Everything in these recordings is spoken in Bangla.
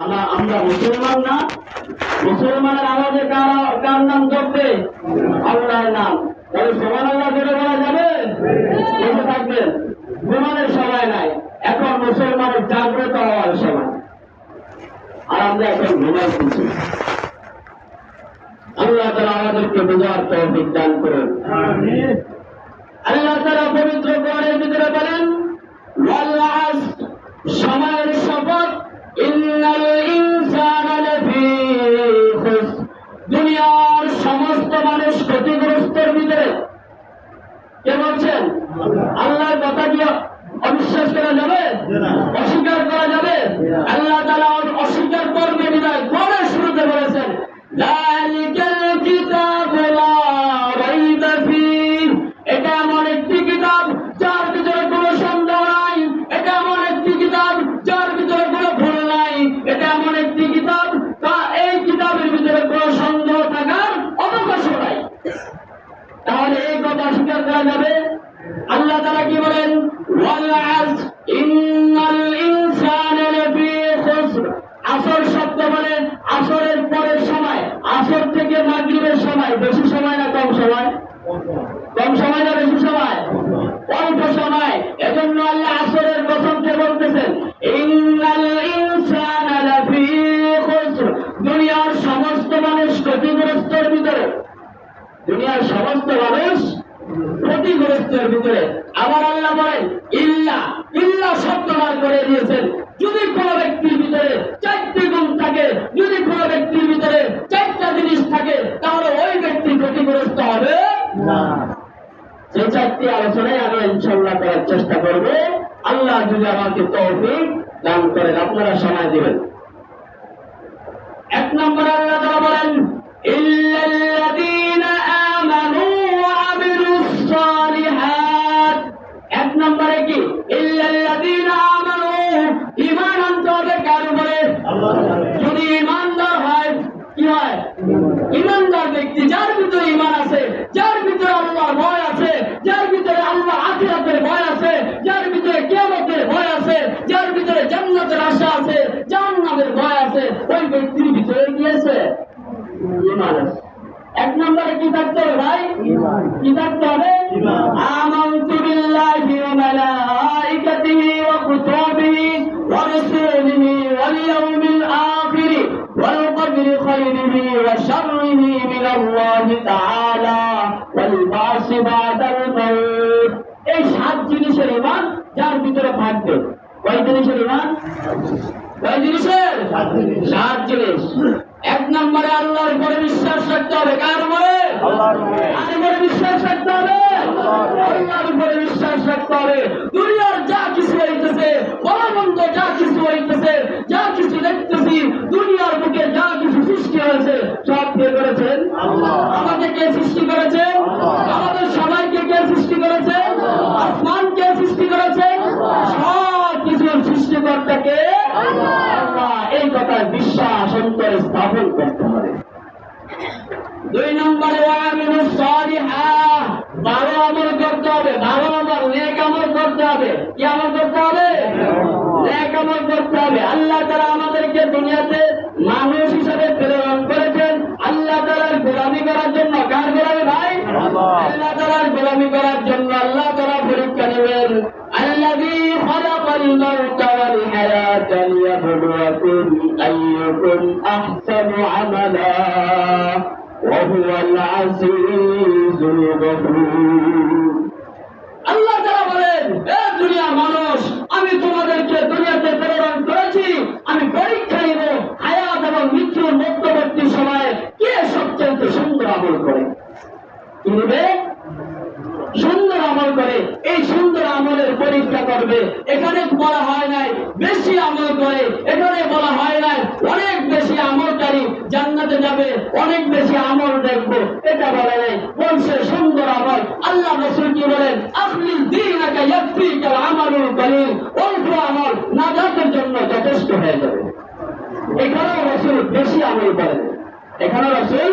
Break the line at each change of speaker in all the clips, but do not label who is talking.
আমরা মুসলমান না? মুসলমানের আমাদের কার নাম জপবে? আল্লাহর নাম। তাহলে সুবহানাল্লাহ বলে বলা যাবে? বসে থাকবেন, ঘুমানোর সময় নাই, এখন মুসলমানের জাগ্রত হওয়ার সময়। আর আমরা এখন ঘুমাইতেছি। আল্লাহ তাআলা আমাদেরকে বুঝার তৌফিক দান করুন। আমিন। আল্লাহ তাআলা পবিত্র কোরআনের ভিতরে বলেন, ওয়াল আসর, সময়ের শপথ, ইন্নাল ইনসানা লাফি খুসর, দুনিয়ার সমস্ত মানুষ ক্ষতিগ্রস্তের ভিতরে। কে বলছেন? আল্লাহর কথা কি অবিশ্বাস করা যাবে? অস্বীকার করা যাবে? আল্লাহ তাআলা অস্বীকার করবে বিধায় কোরআনের শুরুতে বলেছেন, যালিকাল কিতাবু লা রাইবা ফীহ, এটা এমন একটি কিতাব যার ভিতরে কোনো সন্দেহ নাই, এটা এমন একটি কিতাব যার ভিতরে কোনো ভুল নাই, এটা এমন একটি কিতাব এই কিতাবের ভিতরে কোনো সন্দেহ থাকার অবকাশ নাই। তাহলে এই কথা স্বীকার করা যাবে? আল্লাহ তাআলা কি বলেন? ওয়াল আসর ইন্নাল ইনসানা লাফি খুসর। আসর শব্দ বলে আসরের পরের সময়, আসর থেকে মাগরিবের সময়। বেশি সময় না কম সময়? কম সময় না বেশি সময়? অল্প সময়। এজন্য আল্লাহ আসরের কসমকে বলতেছেন, ইন্নাল ইনসানা লাফি খুসর, দুনিয়ার সমস্ত মানুষ ক্ষতিগ্রস্তের ভিতরে। দুনিয়ার সমস্ত মানুষ ক্ষতিগ্রস্তের ভিতরে। আবার আল্লাহ বলেন, ইল্লা, ইল্লা শব্দ বার করে দিয়েছেন, যদি কোন ব্যক্তির ভিতরে চারটি গুণ থাকে, যদি কোন ব্যক্তির ভিতরে চারটা জিনিস থাকে, তাহলে ওই ব্যক্তি ক্ষতিগ্রস্ত হবে না। সেই চারটি আলোচনায় আমি ইনশাআল্লাহ করার চেষ্টা করব, আল্লাহ যদি আমাকে তৌফিক দান করেন। আপনারা সময় দিবেন। এক নম্বরে আল্লাহ তাআলা বলেন, ইল্লাল্লাযীনা আমানু ওয়া আমিলুস সালিহাত। এক নম্বরে কি? ইল্লাল্লাযীনা আমানু, ঈমান আনতে হবে কার উপরে? আল্লাহর। যদি ঈমানদার হয়, কি হয়? ঈমানদার ব্যক্তি, যার ভিতরে ঈমান আছে, যার ভিতরে আল্লাহর ভয় আছে, যার ভিতরে আল্লাহ আখিরাতের ভয় আছে, যার ভিতরে কিয়ামতের ভয় আছে, যার ভিতরে জান্নাতের আশা আছে, জাহান্নামের ভয় আছে, ওই ব্যক্তির ভিতরে কি আছে? ঈমান আছে। এক নম্বরে কি থাকতে হবে ভাই? ঈমান। কি থাকতে হবে? ঈমান। আমানতু বিল্লাহি ওয়া মালাইকাতিহি ওয়া কুতুবিহি ওয়া রাসূলিহি ওয়াল ইয়াউমিল আখির ওয়াল কদরি খাইরিহি ওয়া শাররিহি মিনাল্লাহি তাআলা ওয়াল বাসি বাদাল মাউত। এই সাত জিনিসের ঈমান যার ভিতরে থাকবে। কয় জিনিসের ঈমান? কয় জিনিসের? সাত জিনিস। এক নম্বরে আল্লাহর উপরে বিশ্বাস রাখতে হবে। কার উপরে? আল্লাহর উপরে। কার উপরে বিশ্বাস রাখতে হবে? আল্লাহর উপরে বিশ্বাস রাখতে হবে। দুনিয়ার যা কিছু হইতেছে, ভালো মন্দ যা কিছু হইতেছে, যা কিছু দেখতেছি, দুনিয়ার বুকে যা কিছু সৃষ্টি হয়েছে, সব কে করেছেন? আল্লাহ। আমাদের কে সৃষ্টি করেছেন? আমাদের সবাইকে কে সৃষ্টি করেছেন? আসমান কে সৃষ্টি করেছেন? সব কিছুর সৃষ্টিকর্তাকে আল্লাহ। এই কথায় বিশ্বাস অন্তরে স্থাপন করতে হবে। দুই নম্বরে ওয়ামিলুস সালিহাত, ভালো আমল করতে হবে। ভালো আমল, নেক আমল করতে হবে। কি আমল করতে হবে? নেক আমল করতে হবে। আল্লাহ তাআলা আমাদেরকে দুনিয়াতে মানুষ হিসেবে প্রেরণ করেছেন আল্লাহ তাআলার গোলামি করার জন্য। কার গোলামি ভাই? আল্লাহ তাআলার গোলামি করার জন্য। আল্লাহ তাআলা পরীক্ষা নেবেন। আল্লাযী খালাকাল মাউতা ওয়াল হায়াতা লিয়াবলুয়াকুম আইয়ুকুম আহসানু আমালা ওয়া হুয়াল আজিজুল গফুর। আল্লাহ তাআলা বলেন, এ দুনিয়ার মানুষ, আমি তোমাদেরকে দুনিয়াতে প্রেরণ করেছি, আমি পরীক্ষা নিব হায়াত এবং মৃত্যুর মধ্যবর্তী সময়ে কে সবচেয়ে সুন্দর আমল করে। কি নেবে? সুন্দর আমল করে। এই সুন্দর আমলের পরীক্ষা করবে। এখানে বলা হয় নাই বেশি আমল করে, এখানে বলা হয় নাই অনেক বেশি আমলকারী জান্নাতে যাবে, অনেক বেশি আমল দেখবো, এটা বলা নাই। বলছে সুন্দর আমল। আল্লাহ রাসূল কি বলেন? আখলিস দীনাকা ইয়াকফিকাল আমালুল কলিল, অল্প আমল নাজাতের জন্য যথেষ্ট হয়ে যাবে। এখানেও রাসূল বেশি আমল করেন। এখানে রাসূল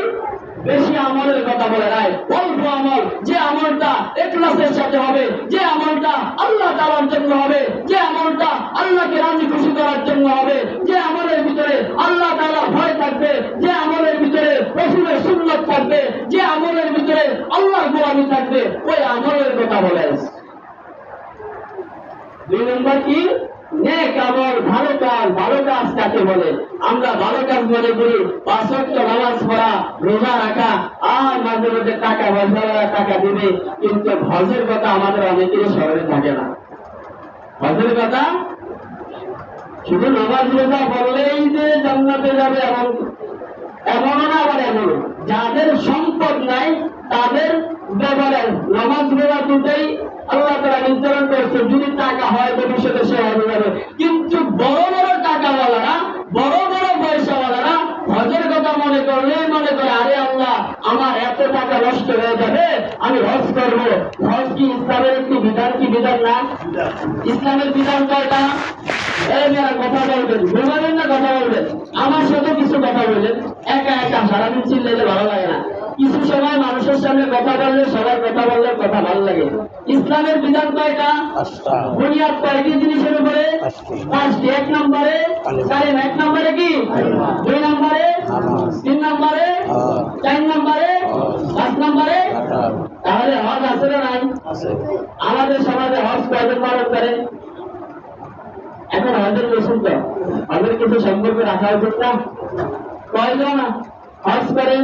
বেশি আমলের কথা বলে নাই, অল্প আমল। যে আমলটা ইখলাসের সাথে হবে, যে আমলটা আল্লাহ তাআলার জন্য হবে, যে আমলটা আল্লাহকে রাজি খুশি করার জন্য হবে, যে আমলের ভিতরে বলে। 2 নম্বর কি? নেক আমল, ভালো কাজ। ভালো কাজ কাকে বলে? আমরা ভালো কাজ মনে করি 5 ওয়াক্ত নামাজ পড়া, রোজা রাখা, আর মাঝে মাঝে টাকা পয়সা টাকা দিবে, কিন্তু হজের কথা আমাদের অনেকেরই স্মরণে থাকে না। হজের কথা শুধু নামাজ রোজা বললেই যে জান্নাতে যাবে এমনও না, আবার এমন যাদের সম্পদ নাই তাদের ব্যাপারে নামাজ রোজা দুটাই আল্লাহ তাআলা নির্ধারণ করেছে, যদি টাকা হয় ভবিষ্যতে সে হয়ে যাবে। কিন্তু বড় বড় টাকাওয়ালারা, বড় বড় পয়সাওয়ালারা হজের কথা মনে করলে মনে করে, আরে আল্লাহ আমার এত টাকা নষ্ট হয়ে যাবে, আমি হজ করবো। হজ কি ইসলামের একটি বিধান? কি বিধান না? ইসলামের বিধান কয়টা? কথা বলবেন, ঘুমাবেন না কথা বলবেন, আমার সাথে কিছু কথা বললেন। একা একা সারাদিন চিল্লাইলে ভালো লাগে না। কিছু সময় মানুষের সামনে কথা বললে, সবাই কথা বললে কথা ভালো লাগে। ইসলামের বিধান কয়টা? বুনিয়াদ কয়টি জিনিসের উপরে? 5টি। 1 নম্বরে কালেমা, 1 নম্বরে কি? 2 নম্বরে, 3 নম্বরে, 4 নম্বরে, 5 নম্বরে। তাহলে হজ আছে না নাই? আমাদের সমাজে হজ কয়জন পালন করে? এখন হজের রসুল তো হজের কিছু সম্পর্ক রাখা উচিত না? কয়জন হজ করে?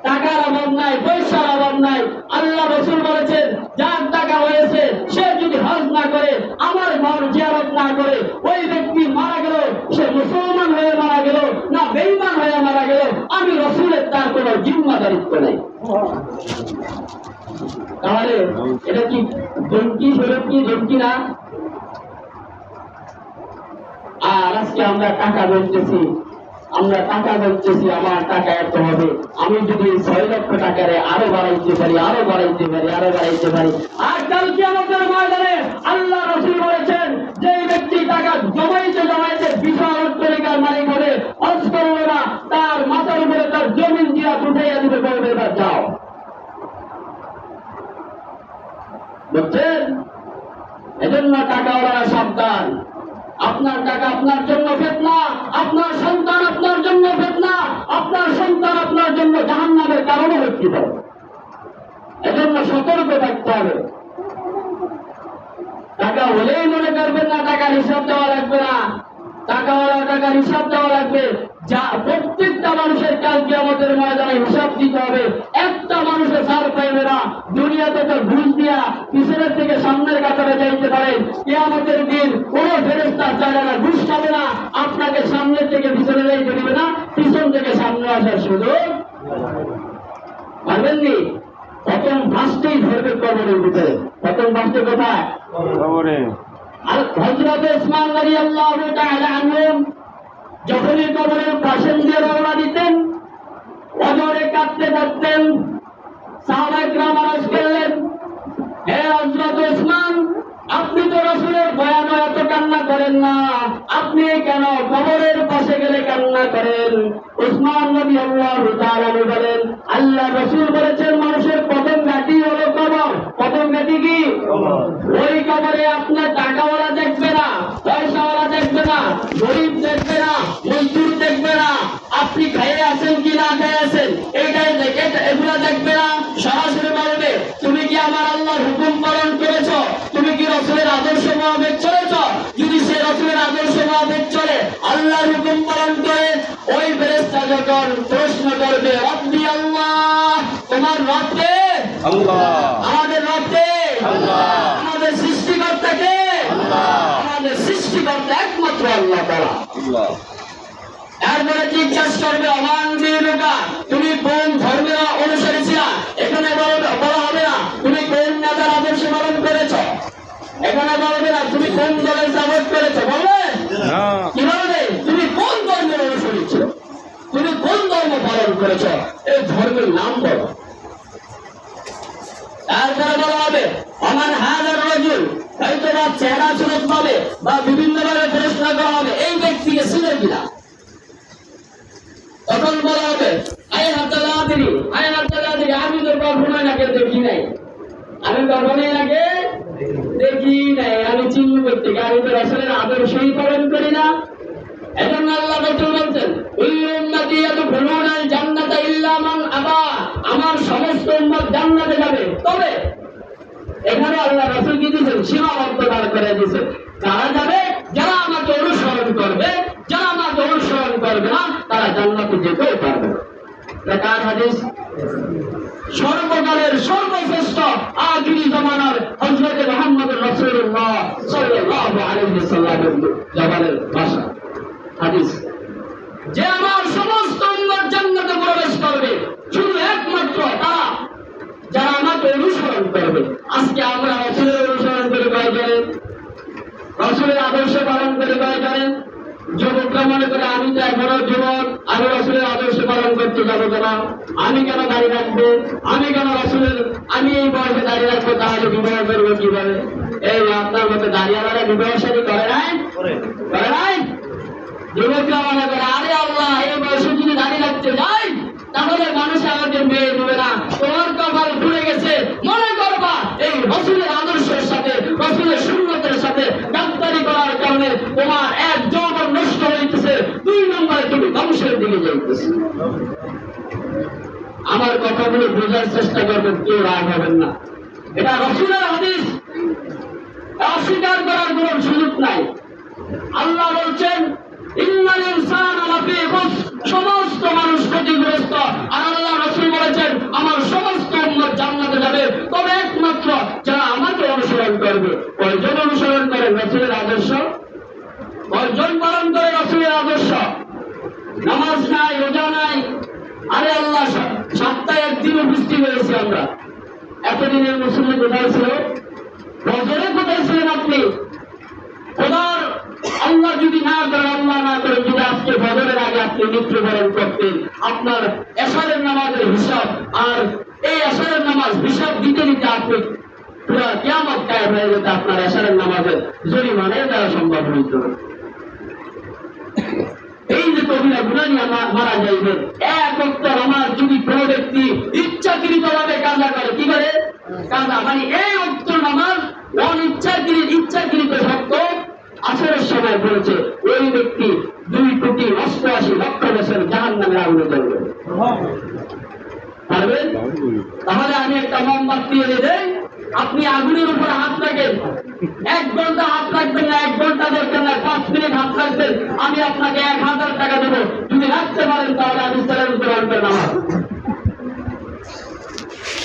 টাকার অভাব নাই, পয়সার অভাব নাই। আল্লাহ রসুল বলেছেন, যার টাকা হয়েছে সে যদি হজ না করে, আমার ঘর জিয়ারত না করে, ওই ব্যক্তি মারা গেল, সে মুসলমান হয়ে মারা গেল না বেঈমান হয়ে মারা গেল, আমি রসুলের তার কোন জিম্মাদারিত্ব নেই। তাহলে এটা কি ধমকি? স্বরূপ কি ধমকি না? আর আজকে আমরা টাকা বলতেছি, আমার টাকা এত হবে, আমি যদি 6 লক্ষ টাকারে আরো বাড়াইতে পারি। আর কালকে আমাদের ময়দানে আল্লাহ রাসূল বলেছেন, যে ব্যক্তি টাকা জমাইতে বিশাল অট্টালিকার মালিক হবে, হজ করবে না, তার মাথার উপরে তার জমিন দিয়া উঠাইয়া দিবে, বলবে এবার যাও। বুঝছেন? এজন্য টাকাওয়ালারা সাবধান। আপনার টাকা আপনার জন্য ফিতনা, আপনার সন্তান আপনার জন্য ফিতনা, আপনার সন্তান আপনার জন্য জাহান্নামের কারণে হতে পারে। এজন্য সতর্ক থাকতে হবে। টাকা হলেই মনে করবেন না টাকার হিসাব দেওয়া লাগবে না। টাকাওয়ালা টাকার হিসাব দেওয়া লাগবে। যা প্রত্যেকটা মানুষের কালকে আমাদের ময়দানে হিসাব দিতে হবে। একটা মানুষের ছাড় পাইবে না। দুনিয়াতে তো ঘুষ দিয়া পিছনের থেকে সামনের কাতারে যাইতে পারেন, কিয়ামতের দিন কোন ফেরেশতা চাইলে না, ঘুষ খাবে না, আপনাকে সামনের থেকে পিছনে যাইতে দিবে না, পিছন থেকে সামনে আসার সুযোগ পারবেননি। প্রথম ভাসতেই ধরবে কবরের ভিতরে। প্রথম ভাসতে কোথায়? কবরে। আর হযরত ওসমান রাদিয়াল্লাহু তাআলা আনহু যখনই কবরের পাশে দিয়ে রওনা দিতেন, অজরে কাঁদতে থাকতেন। সাহাবায়ে কেরাম আরজ করলেন, হে হযরত ওসমান, আপনি তো রাসূলের বয়ানে এত কান্না করেন না, আপনি কেন কবরের পাশে গেলে কান্না করেন? ওসমান রাদিয়াল্লাহু তাআলা বলেন, আল্লাহ রাসূল বলেছেন, মানুষের প্রথম ঘাঁটি হলো কবর। প্রথম ঘাঁটি কি? ওই কবরে আপনার টাকাওয়ালা দেখবে না, পয়সাওয়ালা দেখবে না, গরিব দেখবে না, মজদুর দেখবে না, আপনি খেয়ে আছেন কি না খেয়ে আছেন এগুলা দেখবে না। সরাসরি বলবে, তুমি কি আমার আল্লাহর হুকুম পালন করেছ? তুমি কি রাসূলের আদর্শ মোতাবেক চলেছ? যদি সে রাসূলের আদর্শ মোতাবেক চলে, আল্লাহর হুকুম পালন করে, ওই ফেরেশতা যখন প্রশ্ন করবে, রব্বি আল্লাহ, তোমার রব কে? আল্লাহ। আমাদের রব কে? আল্লাহ। আমাদের সৃষ্টিকর্তা কে? আল্লাহ। আমাদের সৃষ্টিকর্তা একমাত্র আল্লাহ তাআলা। আল্লাহ। এরপরে জিজ্ঞাসা করবে, অমান দিনুকা, তুমি কোন ধর্মের অনুসারী ছিলা? এখানে বলা হবে না তুমি কোন নেতার আদর্শ পালন করেছ, এখানে বলবে না তুমি কোন দলের সাপোর্ট করেছ, বলবে কি বলবে? তুমি কোন ধর্মের অনুসারী ছিল, তুমি কোন ধর্ম পালন করেছ, এই ধর্মের নাম বলো। তারপরে বলা হবে, অমান হাজার রাজুল, হয়তো বা চেহারা সুরত পাবে বা বিভিন্ন ভাবে প্রশ্ন করা হবে, এই ব্যক্তিকে ছিলেন কিনা। তখন বলা হবে, আমি তো কখনোই নাকি দেখি নাই, আমি চিহ্ন করতে, আমি তো রাসূলের আদর্শই পালন করি না। এজন্য আল্লাহ রাসূল বলছেন, জান্নাতা ইল্লা মান আবা, আমার সমস্ত উম্মত জান্নাতে যাবে, তবে এখানে করে দিয়েছে, কারা যাবে? যারা আমাকে অনুসরণ করবে, যারা আমাকে অনুসরণ করবে না তারা জান্নাতে যেতেও পারবে না। কার হাদিস? সর্বকালের সর্বশ্রেষ্ঠ আখিরি জামানার হযরত মুহাম্মদ রাসূলুল্লাহ সাল্লাল্লাহু আলাইহি ওয়াসাল্লামের জবানের ভাষা হাদিস, যে আমার সমস্ত উম্মত জান্নাতে প্রবেশ করবে শুধু একমাত্র তারা যারা আমাকে অনুসরণ করবে। আজকে আমরা রাসূলের অনুসরণ করে কয়জনে? রাসূলের আদর্শ পালন করে কয়জনে? যুবকরা মনে করে আমি তো এখনো যুবক, আমি রাসূলের আদর্শ পালন করতে যাবো না, আমি কেন দাঁড়িয়ে রাখবো, আমি কেন রাসূলের, আমি এই বয়সে দাঁড়িয়ে রাখবো, তাহলে বিবাহ করবো কিভাবে? এই আপনার মতো দাঁড়িয়েওয়ালা বিবাহ শাদী করে নাই? করে নাই? যুবকরা মনে করে আরে আল্লাহ, এই বয়সে যদি দাঁড়িয়ে রাখতে যাই তাহলে মানুষ আমাকে মেয়ে দেবে না, তোমার কপাল ঘুরে গেছে। মনে করবা এই রাসূলের আদর্শের সাথে, রাসূলের সুন্নতের সাথে গাদ্দারি করার কারণে তোমার এক যৌবন নষ্ট হইতেছে, 2 নম্বরে তুমি ধ্বংসের দিকে যাইতেছে। আমার কথাগুলো বোঝার চেষ্টা করবেন, কেউ রাগ হবেন না। এটা রাসূলের হাদিস, অস্বীকার করার কোন সুযোগ নাই। আল্লাহ বলছেন ইন্নাল ইনসানা লাফী খুসর, সমস্ত মানুষ ক্ষতিগ্রস্ত। আর আল্লাহ রাসূল বলেছেন আমার সমস্ত উম্মত জান্নাতে যাবে, তবে একমাত্র যারা আমাকে অনুসরণ করবে। কয়জন অনুসরণ করে রাসূলের আদর্শ? কয়জন পালন করে রাসূলের আদর্শ? নামাজ নাই, রোজা নাই। আরে আল্লাহ, সপ্তাহে একদিনও বৃষ্টি হয়েছে আমরা। এতদিনের মুসলিম কোথায় ছিল? বছরে কোথায় ছিলেন আপনি? খোদার আল্লাহ যদি না করে, আল্লাহ না করে যদি আজকে বদরের আগে আপনি মৃত্যুবরণ করতেন, আপনার এশারের নামাজের হিসাব আর এই এশারের নামাজ হিসাব দিতে দিতে আপনি পুরো কিয়ামত কায়েম হয়ে যেতে, আপনার এশারের নামাজের জরিমানায় দেওয়া সম্ভব হইত। এই যে কবিরা গুনাহ নিয়ে মারা যাইবেন, এক ওয়াক্ত নামাজ যদি কোন ব্যক্তি ইচ্ছাকৃত ভাবে কাজা করে, কি করে? কাজা মানে এই ওয়াক্ত নামাজ ইচ্ছাকৃত শব্দ আসরের সময় বলেছে, ওই ব্যক্তি 2,88,00,000 বছর জাহান্নামের আগুনে জ্বলবে। পারবেন? তাহলে আমি একটা মোমবাতি এনে দেই, আপনি আগুনের উপরে হাত রাখেন, 1 ঘন্টা হাত রাখবেন না, 1 ঘন্টা দরকার না, 5 মিনিট হাত রাখবেন, আমি আপনাকে 1000 টাকা দেবো। যদি রাখতে পারেন তাহলে আমি চ্যালেঞ্জ করে আনবেন আমার।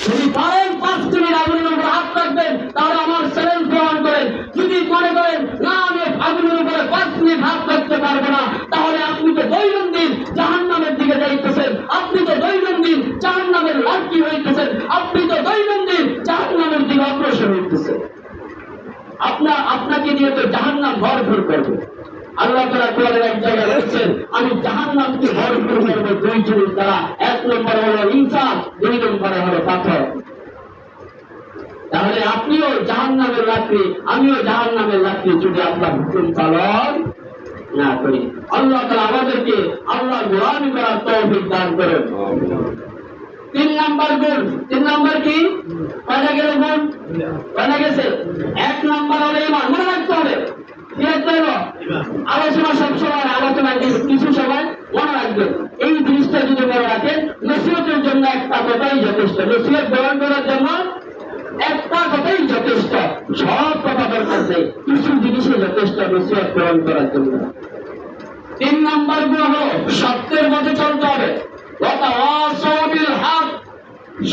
যদি পারেন 5 মিনিট আগুনের উপরে হাত রাখবেন তাহলে আমার চ্যালেঞ্জ গ্রহণ করেন। যদি মনে করেন না আমি আগুনের উপরে 5 মিনিট হাত রাখতে পারবো না, তাহলে আপনি তো দৈনন্দিন জাহান্নামের দিকে যাইতেছেন, আপনি তো দৈনন্দিন জাহান্নামের লাঠি হইতেছেন, আপনি তো দৈনন্দিন জাহান্নামের দিকে অগ্রসর হইতেছেন। আপনাকে নিয়ে তো জাহান্নাম ভরপুর করবে। আল্লাহ তাআলা কোরআনের এক জায়গায় বলেছেন আমি জাহান্নামকে ভরপুর করব 2 জিনিস দ্বারা। 1 নম্বর হলো ইনসান, 2 নম্বরে হলো পাথর। তাহলে আপনিও জাহান্নামের লাকড়ি, আমিও জাহান্নামের লাকড়ি, যদি আল্লাহ হুকুম পালন না করি। আল্লাহ তাআলা আমাদেরকে আল্লাহর গোলামি করার তৌফিক দান করেন। 3 নম্বর গুণ। 3 নম্বর কি? কয়টা গেল গুণ? কয়টা গেছে? 1 নম্বর হলো ঈমান। মনে রাখতে হবে, কি রাখতে হবে? আলোচনা সবসময় আলোচনা কিছু সময় মনে রাখবেন। এই জিনিসটা যদি মনে রাখেন, নসিহতের জন্য একটা কথাই যথেষ্ট, নসিহত গ্রহণ করার জন্য একটা কথাই যথেষ্ট। সব কথা দরকার নেই, কিছু জিনিসে যথেষ্ট নসিহত গ্রহণ করার জন্য। 3 নম্বর গুণ হলো সত্যের পথে চলতে হবে।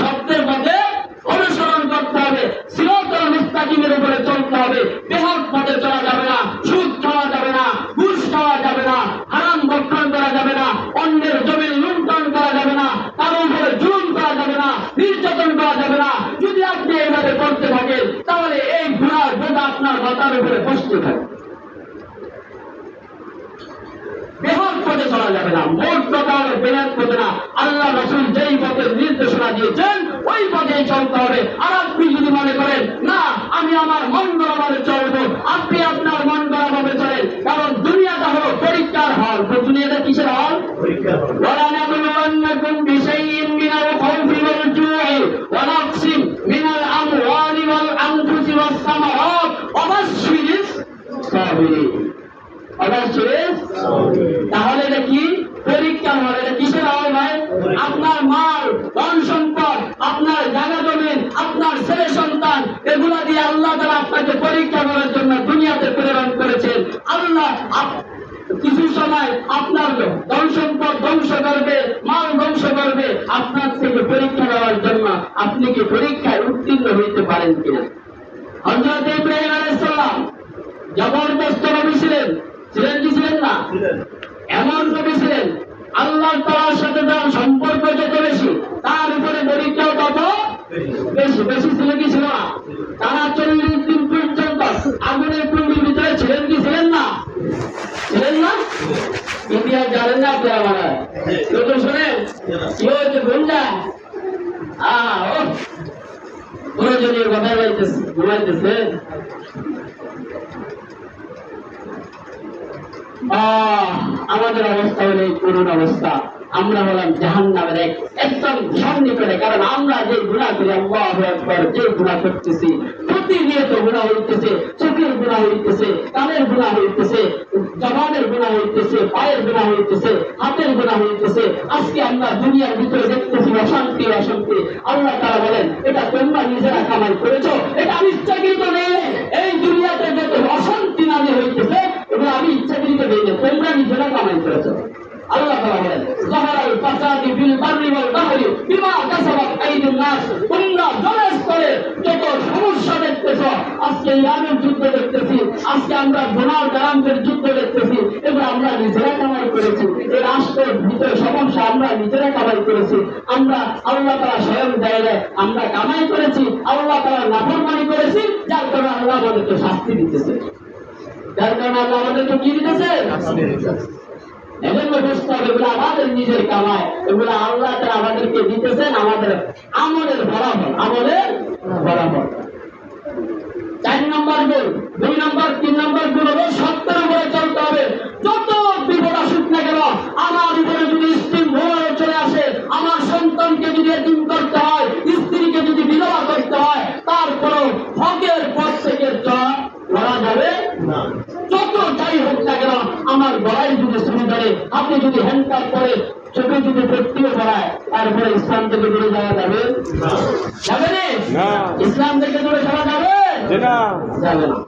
সত্যের পথে অনুসরণ করতে হবে, সিরাতাল মুস্তাকিমের উপরে চলতে হবে। বেহক পথে চলা যাবে না, সুদ খাওয়া যাবে না, ঘুষ খাওয়া যাবে না, হারাম ভক্ষণ করা যাবে না, অন্যের জমি লুণ্ঠন করা যাবে না, কারো উপরে জুলুম করা যাবে না, নির্যাতন করা যাবে না। যদি আপনি এইভাবে করতে থাকেন তাহলে এই ঘোড়ার বোঝা আপনার মাথার উপরে বসতে থাকে। বেহক পথে চলা যাবে না, মোট কথা হলো বেহক পথে না। আল্লাহ রাসূল যেই পথের নির্দেশনা দিয়েছেন ওই পথেই চলতে হবে। আর আপনি যদি মনে করেন না আমি আমার মন গড়া ভাবে চলবো, আপনি আপনার মন গড়া ভাবে চলেন। কারণ দুনিয়াটা হলো পরীক্ষার হল। দুনিয়াটা কিসের হল? পরীক্ষার হল। ওয়ালানাবলুওয়ান্নাকুম বিশাইইন মিনাল খাউফি ওয়াল জু'i ওয়া নাকসিন মিনাল আমওয়ালি ওয়াল আনফুসি ওয়াস সামারাত ওয়া বাশশিরিস সাবিরিন। তাহলে এটা কি? পরীক্ষা হল। এটা কিসের হল ভাই? আপনার মাল, ধন সম্পদ, আপনার জায়গা জমি, আপনার ছেলে সন্তান, এগুলা দিয়ে আল্লাহ তাআলা আপনাকে পরীক্ষা করার জন্য দুনিয়া কিছু সময় আপনার ধন সম্পদ ধ্বংস করবে, মাল ধ্বংস করবে, আপনার থেকে পরীক্ষা দেওয়ার জন্য আপনি কি পরীক্ষায় উত্তীর্ণ হইতে পারেন কিনা। হযরত ইব্রাহিম আলাইহিস সালাম জবরদস্ত নবী ছিলেন, ছিলেন কি ছিলেন না? এমন নবী ছিলেন, আল্লাহ তাআলার সাথে তার সম্পর্ক যত বেশি, তার উপরে পরীক্ষাও তত বেশি। বেশি ছিল কি ছিল না? তারা 40 দিন পর্যন্ত আগুনের কুণ্ডির ভিতরে ছিলেন কি ছিলেন না? ছিলেন না? ইতিহাস জানেন না আপনি আমার নতুন শোনেন কি হয়েছে ভুল যায়। প্রয়োজনীয় কথা বলতেছে, ঘুমাইতেছে। আমাদের অবস্থা হলো এই করুণ অবস্থা। আমরা হলাম জাহান্নামের একদম সন্নিকটে। কারণ আমরা যে গুনাহ করি, আল্লাহু আকবার, যে গুনাহ করতেছি, প্রতিনিয়ত গুনাহ হইতেছে, চোখের গুনাহ হইতেছে, কানের গুনাহ হইতেছে, জবানের গুনাহ হইতেছে, পায়ের গুনাহ হইতেছে, হাতের গুনাহ হইতেছে। আজকে আমরা দুনিয়ার ভিতরে দেখতেছি অশান্তি অশান্তি। আল্লাহ তাআলা বলেন, এটা তোমরা নিজেরা কামাই করেছো, এটা আমি ইচ্ছাকৃত নেই। এই দুনিয়াতে যত অশান্তি নামে হইতেছে এগুলো আমি ইচ্ছাকৃত নেই, তোমরা নিজেরা কামাই করেছো। আল্লাহ তাআলা বলেন, যাহারাল ফাসাদি ফিল বাররি ওয়াল বাহরি বিমা কাসাবাত আইদিন নাস। তোমরা জলের স্তরে যত সমস্যা দেখতেছো, আজকে ইরানের যুদ্ধ দেখতেছি, আজকে আমরা ডোনাল্ড ট্রাম্পের যুদ্ধ দেখতেছি, এগুলো আমরা নিজেরা কামাই করেছি। এই রাষ্ট্রের ভিতরে সমস্যা আমরা নিজেরা কামাই করেছি। আমরা আল্লাহ তাআলা স্বয়ং দেয় আমরা কামাই করেছি, আল্লাহ তাআলা নাফরমানি করেছি, যার কারণে আল্লাহ আমাদেরকে শাস্তি দিতেছে। যার কারণে আল্লাহ আমাদেরকে কি দিতেছে? শাস্তি দিতেছে। এজন্য বুঝতে হবে এগুলো আমাদের নিজের কামাই, এগুলো আল্লাহ তাআলা আমাদেরকে দিতেছেন আমাদের আমলের বরাবর, আমলের বরাবর। 4 নম্বর গুণ, 2 নম্বর 3 নম্বর গুণ হলো সত্যের উপরে চলতে হবে। যত বিপদ আসুক না কেন, আমার উপরে যদি স্ত্রী ভোর চলে আসে, আমার সন্তানকে যদি এতিম করতে হয়, স্ত্রীকে যদি বিধবা করতে হয়, তারপরও হকের পথ থেকে লড়া যাবে না। যত যাই হোক না কেন, আমার গলায় যদি শুরু করে, আপনি যদি হ্যান্ডকাপ করে, চোখে যদি প্রত্যয় করায়, তারপরে ইসলাম থেকে দূরে যাওয়া যাবে যাবে না? ইসলাম থেকে দূরে যাওয়া যাবে যাবে না।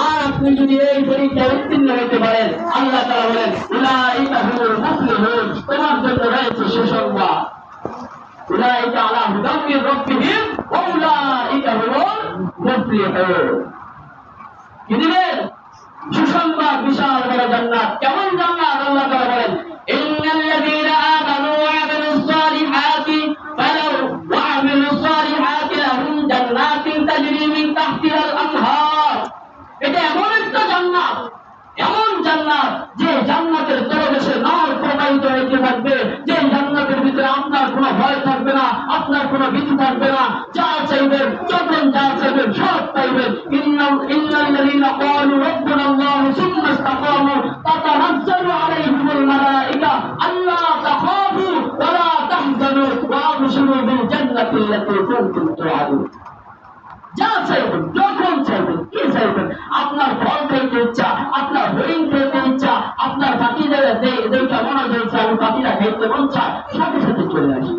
আর আপনি যদি এই পরীক্ষায় উত্তীর্ণ হতে পারেন, আল্লাহ তাআলা বলেন, উলাইকা হুমুল মুফলিহুন, তোমার জন্য রয়েছে সুসংবাদ। উলাইকা আলা হুদাম মির রাব্বিহিম ওয়া উলাইকা হুমুল মুফলিহুন। কি দিবেন? সুসংবাদ, বিশাল বড় জান্নাত। কেমন জান্নাত? আল্লাহ তাআলা বলেন, ইন্নাল্লাযীনা আমানু ওয়া আমিলুস সালিহাতি লাহুম জান্নাতুন তাজরি মিন তাহতিহাল আনহার। এটা এমন একটা জান্নাত, এমন জান্নাত যে জান্নাতের তলদেশে নর প্রবাহিত হতে থাকবে, যে জান্নাতের ভিতরে আপনার কোনো ভয় থাকবে না, আপনার কোনো ভীতি থাকবে না। যা চাইবেন, যখন যা চাইবেন সব পাইবেন। ইন্নাল্লাযীনা ক্বালু রাব্বুনা আল্লাহু সুম্মা ইসতাকামু তাতানাজ্জালু আলাইহিমুল মালায়েকা আল্লা তাখাফু ওয়া লা তাহজানু ওয়া আবশিরু বিল জান্নাতিল্লাতী কুনতুম তুআদুন। যা চাইবেন, যখন চাইবেন, কি চাইবেন, আপনার ফল খাইতে ইচ্ছা, আপনার হরিণ খেতে ইচ্ছা, আপনার পাখিদের যেটা মনে হয়েছে আমি পাখিরা খাইতে মন চায়, সাথে সাথে চলে আসি।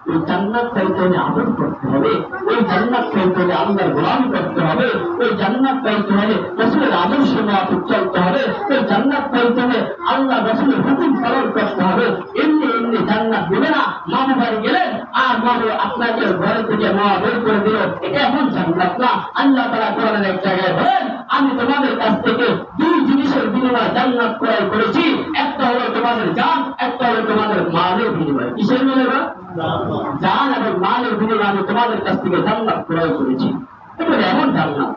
ওই জান্নাত পাইতে হলে আমল করতে হবে, ওই জান্নাত পাইতে হলে আল্লাহর গোলামি করতে হবে, ওই জান্নাত পাইতে হলে রাসূলের আদর্শ মোতাবেক চলতে হবে, ওই জান্নাত পাইতে হলে আল্লাহ রাসূলের হুকুম পালন করতে হবে। এমনি এমনি জান্নাত দেবে না। মামু বাড়ি গেলেন আর মামু আপনাকে ঘরে থেকে মা বের করে দিল, এটা এমন জান্নাত না। আল্লাহ তাআলা কোরআনের এক জায়গায় বলেন, আমি তোমাদের কাছ থেকে 2 জিনিসের বিনিময়ে জান্নাত ক্রয় করেছি, একটা হলো তোমাদের জান, একটা হলো তোমাদের মালের বিনিময়ে। কিসের বিনিময়ে? জান এবং মালের বিনিময়ে আমি তোমাদের কাছ থেকে জান্নাত ক্রয় করেছি। এটা এমন জান্নাত।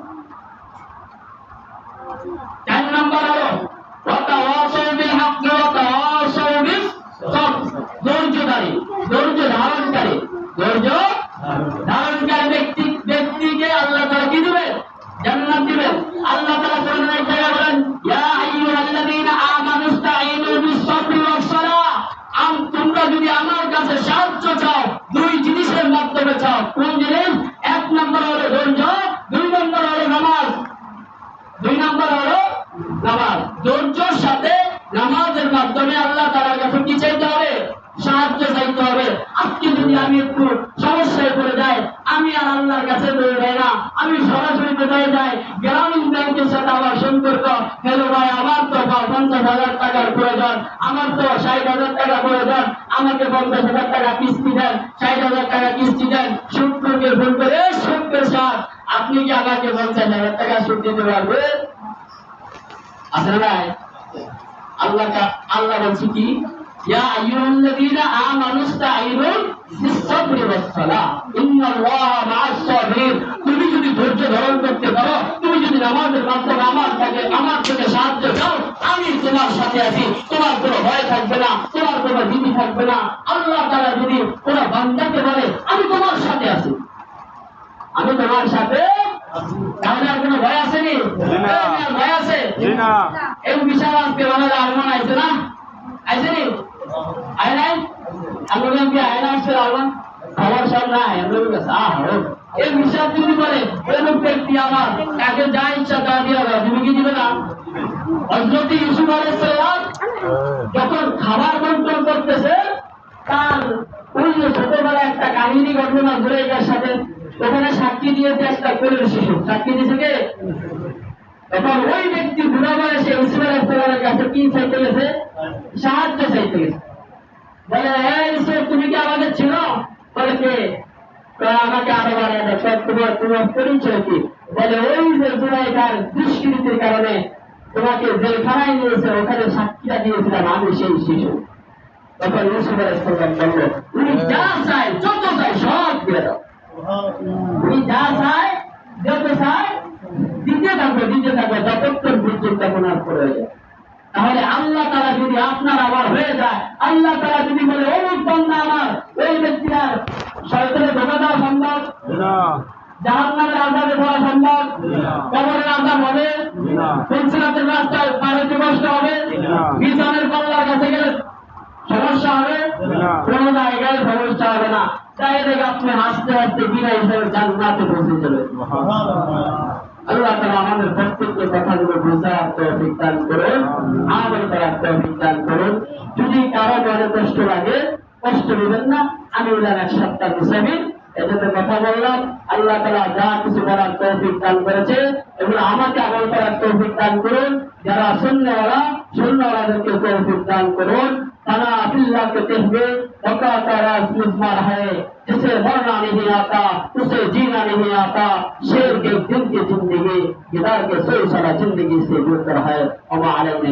4 নম্বর হলো ওয়াতাওয়াসাউ বিল হাক্কি ওয়াতাওয়াসাউ বিস সবর। ধৈর্যধারী, ধৈর্য ধারণকারী, ধৈর্য ধারণকারী ব্যক্তিকে আল্লাহ তাআলা কি দিবেন? জান্নাত দিবেন। আল্লাহ তাআলা কোরআনে এক জায়গায় বলেন, ইয়া আইয়ুহাল্লাযীনা আমানু ইসতাঈনু বিস-সাবরি ওয়াস-সালাহ। তোমরা যদি আমার কাছে সাহায্য চাও, 2 জিনিসের মাধ্যমে চাও। কোন জিনিস? 1 নম্বর হলো ধৈর্য, 2 নম্বর হলো নামাজ। 2 নম্বর হলো নামাজ। ধৈর্যের সাথে নামাজের মাধ্যমে আল্লাহ তাআলার কাছে কি চাইতে হবে? সাহায্য চাইতে হবে। আজকে যদি আমি একটু সমস্যায় পড়ে যাই, আমি আর আল্লাহর কাছে দৌড়ায় না, আমি সরাসরি কোথায় যাই, গ্রামীণ ব্যাংকের সাথে আমার সম্পর্ক। হ্যালো ভাই, আমার তো 50,000 টাকার প্রয়োজন, আমার তো 60,000 টাকা প্রয়োজন, আমাকে 50,000 টাকা কিস্তি দেন, 60,000 টাকা কিস্তি দেন। সুদকে ফোন করে, সুদের সাথ আপনি কি আমাকে 50,000 টাকা সুদ দিতে পারবেন? আসলে ভাই, আল্লাহ বলছে কি, ইয়া আইয়ুহাল্লাযীনা আমানু ইসতাঈনু বিস-সাবরি ওয়াস-সালাহ ইন্নাল্লাহা মা'আস-সাবিরিন। তুমি যদি ধৈর্য ধারণ করতে পারো, তুমি যদি নামাজের মাধ্যমে আমার থেকে সাহায্য দাও, আমি তোমার সাথে আছি, তোমার কোনো ভয় থাকবে না, তোমার কোনো ভীতি থাকবে না। আল্লাহ তাআলা যদি কোনো বান্দাকে বলে আমি তোমার সাথে আছি, আমি তোমার সাথে, তাহলে আর কোনো ভয় আসেনি? ভয় আছে? এই বিশাল আজকে আমাদের আলমান আইছে না, আইসেনি? আয় নাই? আমরা কি আয় না আসছে আলমান? খবর সব নাই, আমরা এই বিশাল যদি বলে এরকম ব্যক্তি আমার কাকে যা ইচ্ছা তা দিয়ে দেয়, তুমি কি দিবে না? হযরত ইউসুফ আলাইহিস সালাম যখন খাবার বন্টন করতেছে, তার ওই যে ছোটবেলায় একটা কাহিনী ঘটনা ঘুরে এটার সাথে, ওখানে সাক্ষী দিয়েছে একটা কোলের শিশু। সাক্ষী দিয়েছে কে? তখন ওই ব্যক্তি বুড়া বয়সে ইউসুফ আলাইহিস সালামের কাছে কি চাইতে গেছে? সাহায্য চাইতে গেছে। বলে, হ্যাঁ ইউসুফ, তুমি কি আমাকে চিনো? বলে, কে? আমাকে আরো বাড়িয়ে দেয়, তোমার পরিচয় কি? বলে, ওই যে জুলাইখার দুষ্কৃতির কারণে তোমাকে জেলখানায় নিয়েছে, ওখানে সাক্ষীরা দিয়েছিলাম আমি সেই শিশু। তখন ইউসুফ আলাইহিস সালাম বলল, উনি যা চায়, যত চায় সব দিয়ে দাও। উনি যা চায়, যত চায় দিতে থাকবে যতক্ষণ পর্যন্ত আপনার প্রয়োজন। তাহলে আল্লাহ তাআলা যদি আপনার আমার হয়ে যায়, আল্লাহ তাআলা যদি বলে অমুক বান্দা আমার, ওই ব্যক্তির শয়তানের ধোঁকা দেওয়া সম্ভব না, জাহান্নামের আযাবে দেওয়া সম্ভব না, কবরের আযাব হবে না, ফুলসিরাতের রাস্তায় পার হতে কষ্ট হবে না, মিজানের পাল্লার কাছে গেলে সমস্যা হবে না, কোনো জায়গায় সমস্যা হবে না। তাই দেখে আপনি হাসতে হাসতে বিনা হিসেবে জান্নাতে পৌঁছে যাবেন। আল্লাহ তাআলা আমাদের প্রত্যেককে কথাগুলো বোঝার তৌফিক দান করুন, আমল করার তৌফিক দান করুন। যদি কারো মনে কষ্ট লাগে, কষ্ট নেবেন না, আমি ওনার এক সপ্তাহ হিসাবে এটাতে কথা বললাম। আল্লাহ তাআলা যা কিছু বলার তৌফিক দান করেছে, এগুলো আমাকে আমল করার তৌফিক দান করুন। যারা সুন্নাহওয়ালাদেরকে তৌফিক দান করুন। তারা আল্লাহ के कहवे वकाता राज मुजमर है, जिसे मरना नहीं आता उसे जीना नहीं आता, शेर के दिन की जिंदगी गिदार के सोई सारा जिंदगी से बेहतर है। और अलैहि